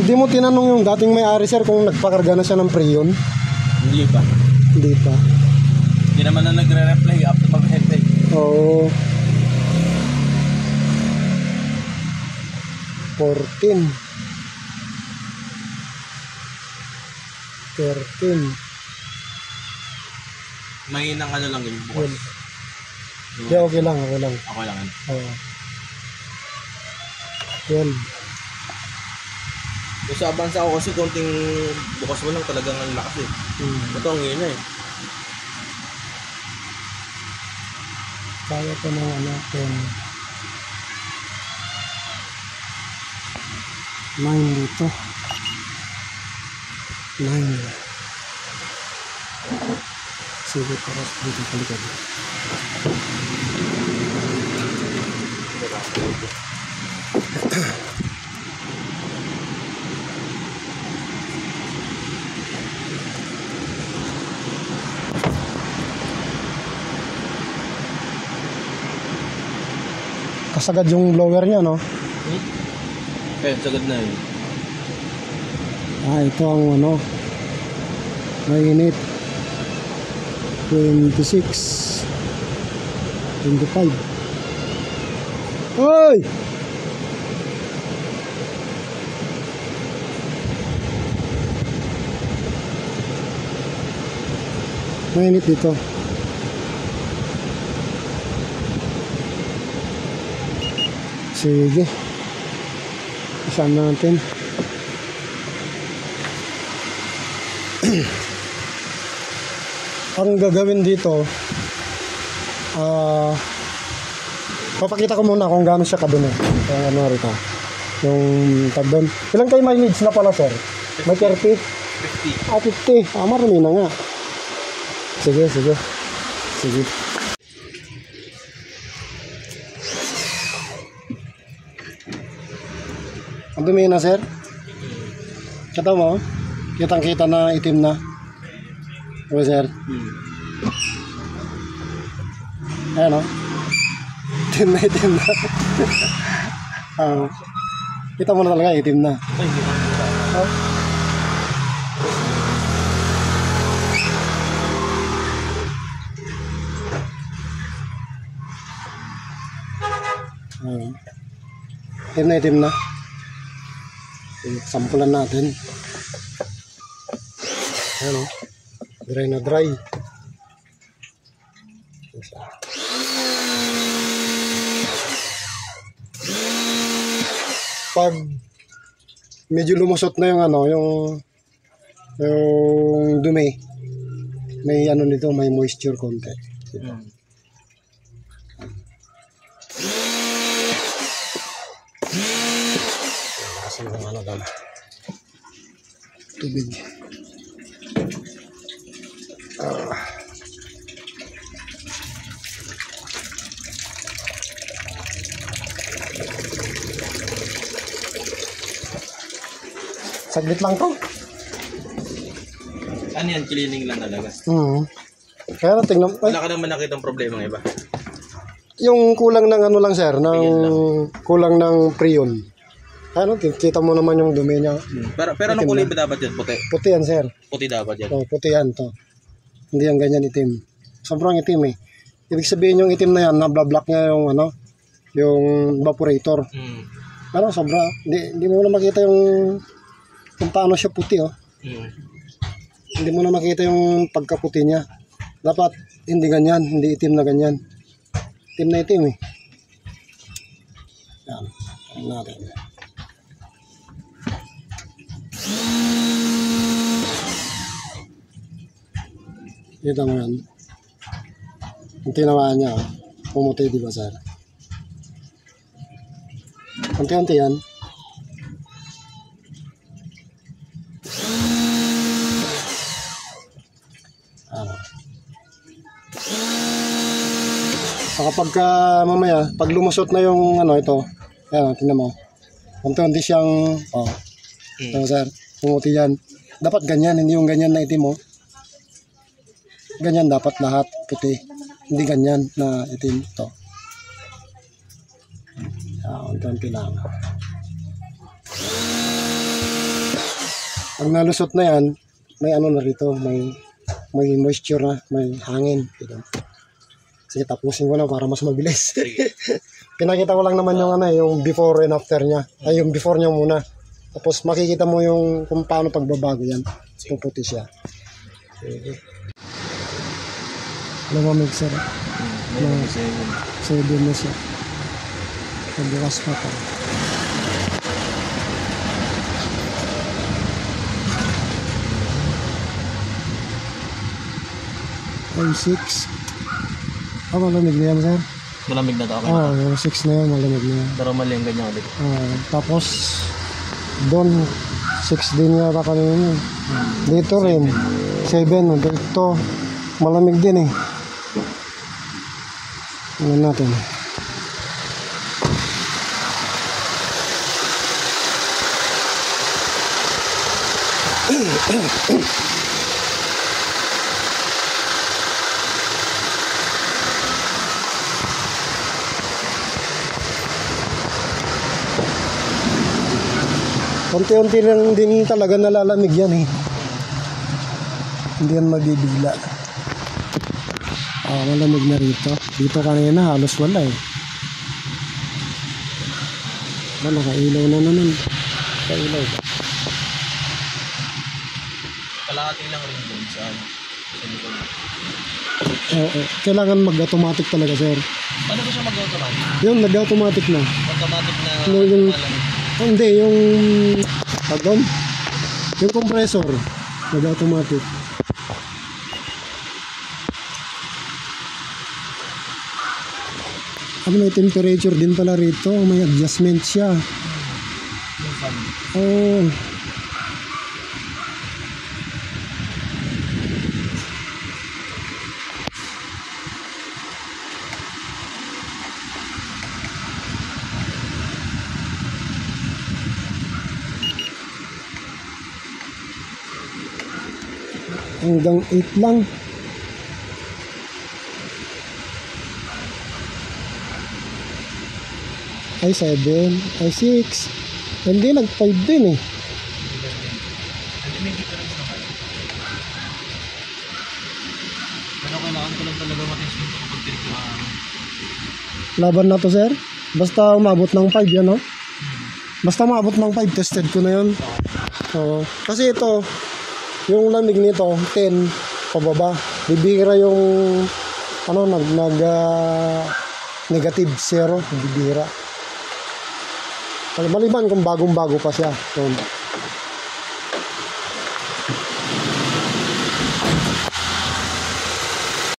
Hindi mo tinanong yung dating may-ari sir kung nagpakarga na siya ng Freon? Hindi pa. Hindi pa. Hindi naman na nagre-reply after mag-reply. Oo. 14. 13. Mahinang ano lang yun bukas. Hindi, okay lang, okay lang. Ako lang yan. Oo. 12. Yung sa Avanza ako kasi konting bukas mo lang talagang ang lakas eh. Ito ang ngayon eh. Kaya ko ng ano, 10. 9 dito. 9. Sige, paras dito kalikad. Kasagad yung blower niya, no? Kaya sagad na yun. Ito ang ano, mainit. 26. 25. Hoy! Mainit dito. Sige. Isaan natin. Ang gagawin dito, papakita ko muna kung gaano siya kadumi. Yung ano rito. Yung tag doon. Ilang kayo mileage na pala, sir? May 30? 50. 50. Marami na nga. Sige, sige. Sige. Ang dumi na, sir. Kita mo? Kitang-kita na itim na. O, sir. Ayan, o. Itim na, itim na. Kita mo na talaga, itim na. Itim na, itim na. Sampulan natin. Ayan, o. Dry na dry. Pag medyo lumusot na yung ano, yung dumi, may ano nito, may moisture konti. Asan yung ano doon? Tubig. Saglit lang to. Ano yan? Cleaning lang talaga. Kaya tingnan. Wala ka naman nakitang problema ng iba. Yung kulang ng ano lang, sir, ng kulang ng Freon. Ano, kita mo naman yung dumi niya. Pero anong kulay ba dapat yan? Puti? Puti yan, sir. Puti dapat yan. Oh, puti yan to. Hindi yan ganyan itim. Sobrang itim eh. Ibig sabihin yung itim na yan, nabla-block niya yung ano, yung evaporator. Pero sobra, hindi mo na makita yung kung paano siya puti, oh. Hindi mo na makita yung pagkaputi niya. Dapat hindi ganyan, hindi itim na ganyan. Itim na itim eh. Yan, yan natin. Kita mo yan. Ang tinamaan niya, oh. Pumuti, di ba, sir? Unti-unti yan. So kapag mamaya, pag lumusot na yung ano ito, ayan, tingnan mo. Unti-unti siyang, so, sir, pumuti yan. Dapat ganyan, hindi yung ganyan na itim mo. Ganyan dapat lahat, puti. Hindi ganyan na itim ito. Unti-unti lang. Pag nalusot na yan, may ano na rito, may moisture na, may hangin. Diba? Sige, tapusin ko na para mas mabilis. Pinakita ko lang naman yung ano, yung before and after niya. Ay, yung before niya muna. Tapos makikita mo yung kung paano pagbabago yan. Puputi siya. Sige. Alam mo, mixer. May 7. 7 na siya. Pagbukas pa pa. Ay, 6. Malamig na yan, sir. Malamig na to ako. Yung 6 na yan, malamig na yan. Pero mali ang ganyan ulit. Tapos, doon, 6 din yata kanina. Dito rin, 7. Dito, malamig din eh. Ano natin? Unti-unti lang din talaga nalalamig yan eh. Hindi yan mabibigla. Malamig na rito. Dito kanina halos wala eh. Nakailaw na naman. Nakailaw ba? Kalahati lang rin doon sa likod. Kailangan mag-automatic talaga, sir. Paano ba siya mag-automatic? Yun, nag-automatic na. Automatic na Hindi, yung pardon? Yung compressor nag-automatic. May temperature din pala rito. May adjustment siya. Oh. Hanggang 8 lang. Ay 7, ay 6. Hindi, nag-5 din eh. Pero kailangan ko lang talaga matest nito kapag pinagkaan. Laban na to, sir. Basta umabot ng 5 yan, no? Basta umabot ng 5, tested ko na yun. Oo. Kasi ito, yung lamig nito, 10 pababa. Bibihira yung negative 0, bibihira. Maliban kung bagong-bago pa siya. Yun.